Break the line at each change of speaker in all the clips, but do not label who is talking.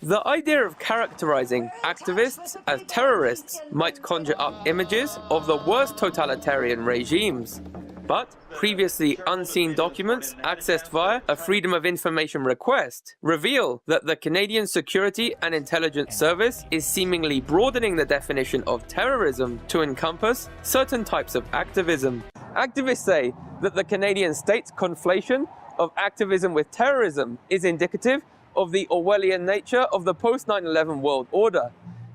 The idea of characterizing activists as terrorists might conjure up images of the worst totalitarian regimes. But previously unseen documents accessed via a Freedom of Information request reveal that the Canadian Security and Intelligence Service is seemingly broadening the definition of terrorism to encompass certain types of activism. Activists say that the Canadian state's conflation of activism with terrorism is indicative of the Orwellian nature of the post-9/11 world order.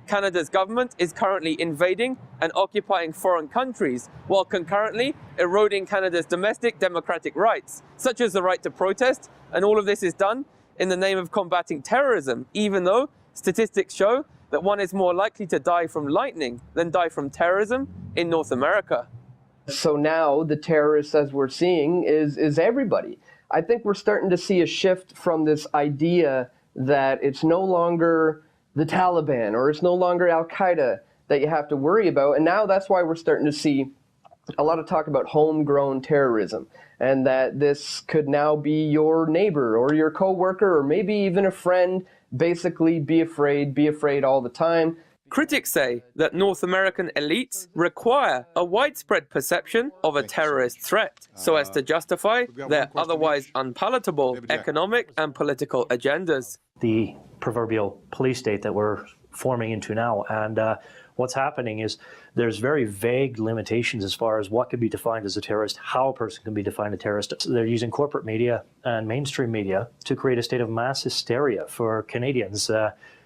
Canada's government is currently invading and occupying foreign countries, while concurrently eroding Canada's domestic democratic rights, such as the right to protest, and all of this is done in the name of combating terrorism, even though statistics show that one is more likely to die from lightning than die from terrorism in North America.
So now the terrorists, as we're seeing, is everybody. I think we're starting to see a shift from this idea that it's no longer the Taliban or it's no longer Al-queda that you have to worry about. And now that's why we're starting to see a lot of talk about homegrown terrorism, and that this could now be your neighbor or your coworker or maybe even a friend. Basically, be afraid all the time.
Critics say that North American elites require a widespread perception of a terrorist threat so as to justify their otherwise unpalatable economic and political agendas.
The proverbial police state that we're forming into now, and what's happening is there's very vague limitations as far as what can be defined as a terrorist, how a person can be defined a terrorist. So they're using corporate media and mainstream media to create a state of mass hysteria for Canadians.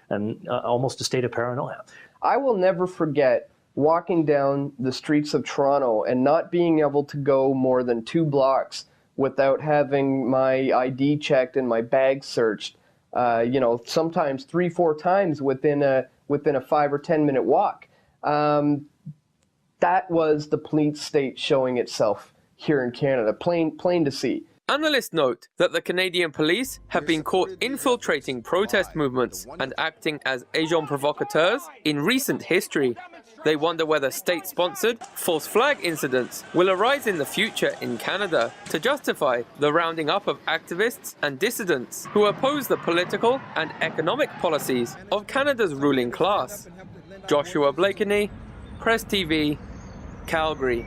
And almost a state of paranoia.
I will never forget walking down the streets of Toronto and not being able to go more than 2 blocks without having my ID checked and my bag searched. Sometimes 3-4 times within a 5 or 10 minute walk. That was the police state showing itself here in Canada, plain to see.
Analysts note that the Canadian police have been caught infiltrating protest movements and acting as agents provocateurs in recent history. They wonder whether state-sponsored false flag incidents will arise in the future in Canada to justify the rounding up of activists and dissidents who oppose the political and economic policies of Canada's ruling class. Joshua Blakeney, Press TV, Calgary.